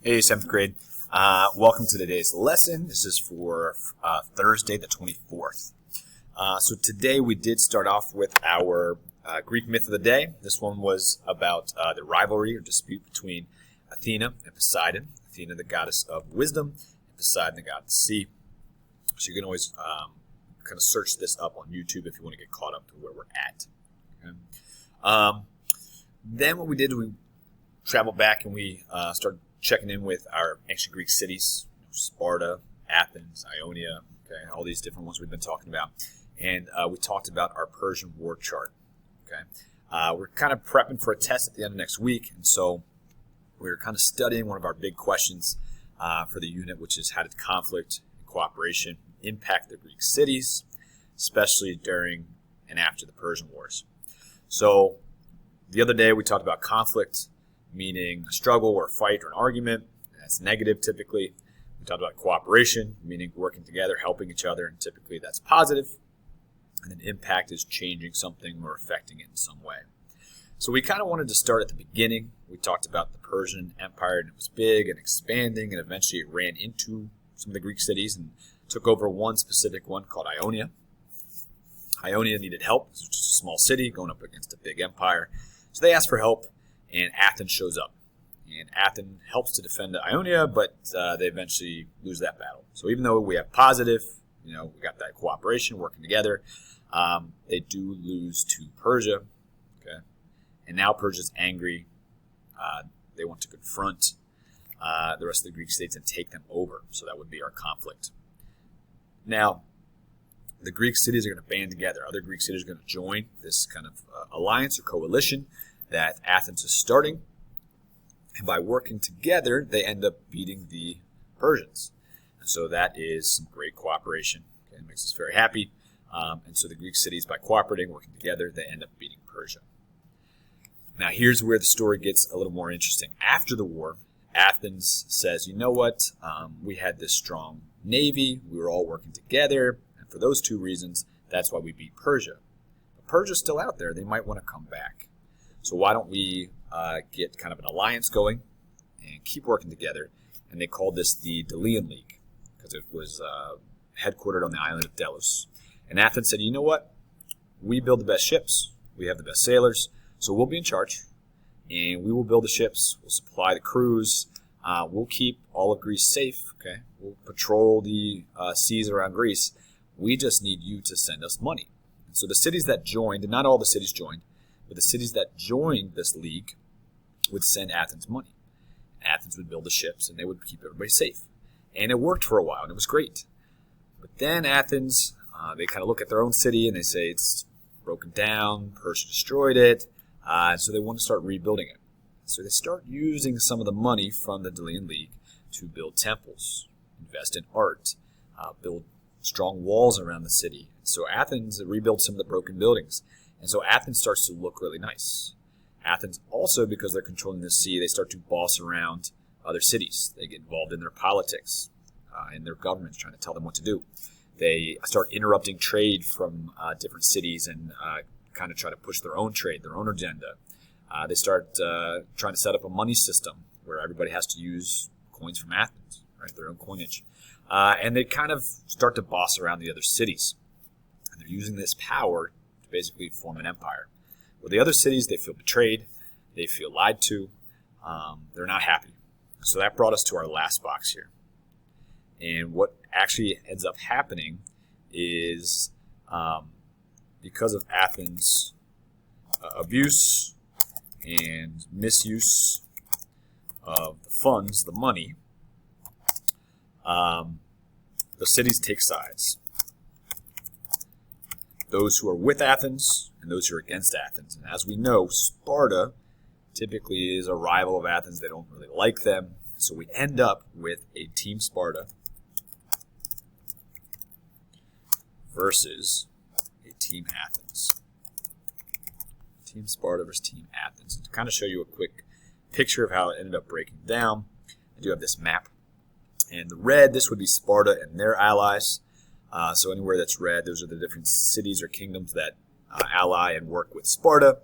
Hey, 7th grade. Welcome to today's lesson. This is for Thursday the 24th. So today we did start off with our Greek myth of the day. This one was about the rivalry or dispute between Athena and Poseidon. Athena, the goddess of wisdom, and Poseidon, the god of the sea. So you can always kind of search this up on YouTube if you want to get caught up to where we're at. Okay? Then what we did, we traveled back and we started checking in with our ancient Greek cities, Sparta, Athens, Ionia, okay, all these different ones we've been talking about. And we talked about our Persian war chart. Okay, we're kind of prepping for a test at the end of next week, and so we're kind of studying one of our big questions for the unit, which is how did conflict and cooperation impact the Greek cities, especially during and after the Persian Wars. So the other day we talked about conflict, meaning a struggle or a fight or an argument. That's negative typically. We talked about cooperation, meaning working together, helping each other, and typically that's positive. And then impact is changing something or affecting it in some way. So we kind of wanted to start at the beginning. We talked about the Persian Empire, and it was big and expanding, and eventually it ran into some of the Greek cities and took over one specific one called Ionia. Ionia needed help. It was just a small city going up against a big empire. So they asked for help. And Athens shows up. And Athens helps to defend Ionia, but they eventually lose that battle. So even though we have positive, we got that cooperation, working together, they do lose to Persia. Okay, and now Persia's angry. They want to confront the rest of the Greek states and take them over. So that would be our conflict. Now, the Greek cities are going to band together. Other Greek cities are going to join this kind of alliance or coalition that Athens is starting, and by working together, they end up beating the Persians. And so that is some great cooperation. Okay, it makes us very happy. And so the Greek cities, by cooperating, working together, they end up beating Persia. Now here's where the story gets a little more interesting. After the war, Athens says, you know what, we had this strong navy, we were all working together, and for those two reasons, that's why we beat Persia. But Persia's still out there, they might want to come back. So why don't we get kind of an alliance going and keep working together? And they called this the Delian League because it was headquartered on the island of Delos. And Athens said, you know what? We build the best ships. We have the best sailors. So we'll be in charge. And we will build the ships. We'll supply the crews. We'll keep all of Greece safe. Okay, we'll patrol the seas around Greece. We just need you to send us money. And so the cities that joined, and not all the cities joined, but the cities that joined this league would send Athens money. Athens would build the ships, and they would keep everybody safe. And it worked for a while, and it was great. But then Athens, they kind of look at their own city, and they say it's broken down, Persia destroyed it, so they want to start rebuilding it. So they start using some of the money from the Delian League to build temples, invest in art, build strong walls around the city. So Athens rebuilt some of the broken buildings. And so Athens starts to look really nice. Athens also, because they're controlling the sea, they start to boss around other cities. They get involved in their politics and their governments trying to tell them what to do. They start interrupting trade from different cities and kind of try to push their own trade, their own agenda. They start trying to set up a money system where everybody has to use coins from Athens, right, their own coinage. And they kind of start to boss around the other cities. And they're using this power basically form an empire. Well, the other cities, they feel betrayed, they feel lied to, they're not happy. So that brought us to our last box here. And what actually ends up happening is because of Athens' abuse and misuse of the funds, the money, the cities take sides. Those who are with Athens and those who are against Athens. And as we know, Sparta typically is a rival of Athens. They don't really like them. So we end up with a Team Sparta versus a Team Athens. Team Sparta versus Team Athens. To kind of show you a quick picture of how it ended up breaking down, I do have this map. And the red, this would be Sparta and their allies. So anywhere that's red, those are the different cities or kingdoms that ally and work with Sparta.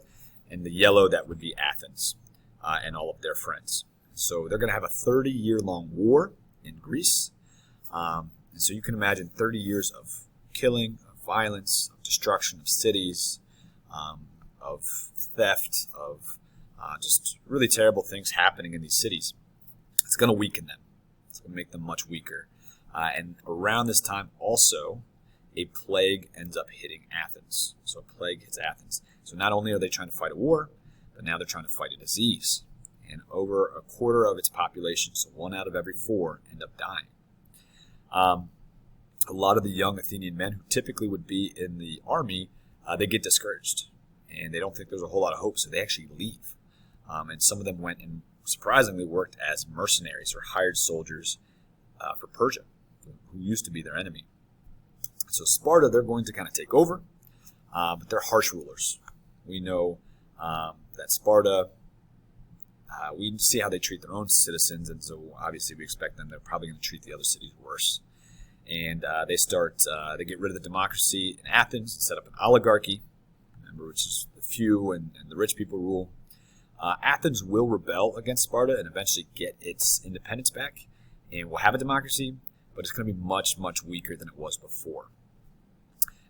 And the yellow, that would be Athens and all of their friends. So they're going to have a 30-year-long war in Greece. And so you can imagine 30 years of killing, of violence, of destruction of cities, of theft, of just really terrible things happening in these cities. It's going to weaken them. It's going to make them much weaker. And around this time also, a plague ends up hitting Athens. So a plague hits Athens. So not only are they trying to fight a war, but now they're trying to fight a disease. And over a quarter of its population, so 1 out of every 4, end up dying. A lot of the young Athenian men who typically would be in the army, they get discouraged. And they don't think there's a whole lot of hope, so they actually leave. And some of them went and surprisingly worked as mercenaries or hired soldiers for Persia, who used to be their enemy. So Sparta, they're going to kind of take over, but they're harsh rulers. We know that Sparta, we see how they treat their own citizens, and so obviously we expect them, they're probably going to treat the other cities worse. And they get rid of the democracy in Athens and set up an oligarchy, remember, which is the few and the rich people rule. Athens will rebel against Sparta and eventually get its independence back, and will have a democracy, but it's going to be much, much weaker than it was before.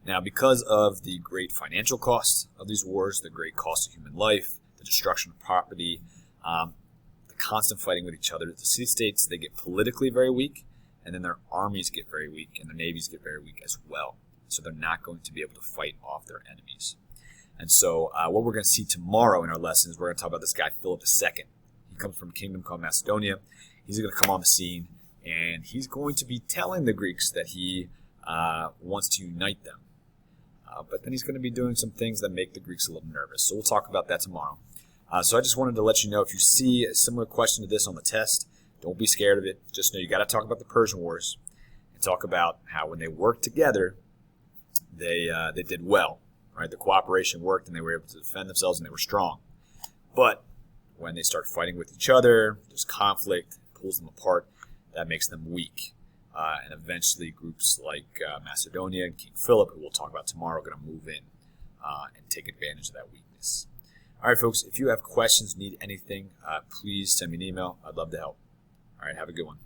Now, because of the great financial costs of these wars, the great cost of human life, the destruction of property, the constant fighting with each other, the city-states, they get politically very weak, and then their armies get very weak, and their navies get very weak as well. So they're not going to be able to fight off their enemies. And so what we're going to see tomorrow in our lessons, we're going to talk about this guy, Philip II. He comes from a kingdom called Macedonia. He's going to come on the scene, and he's going to be telling the Greeks that he wants to unite them. But then he's going to be doing some things that make the Greeks a little nervous. So we'll talk about that tomorrow. So I just wanted to let you know, if you see a similar question to this on the test, don't be scared of it. Just know you got to talk about the Persian Wars and talk about how when they worked together, they did well. Right? The cooperation worked, and they were able to defend themselves, and they were strong. But when they start fighting with each other, there's conflict, pulls them apart, that makes them weak. And eventually groups like Macedonia and King Philip, who we'll talk about tomorrow, are going to move in and take advantage of that weakness. All right, folks, if you have questions, need anything, please send me an email. I'd love to help. All right, have a good one.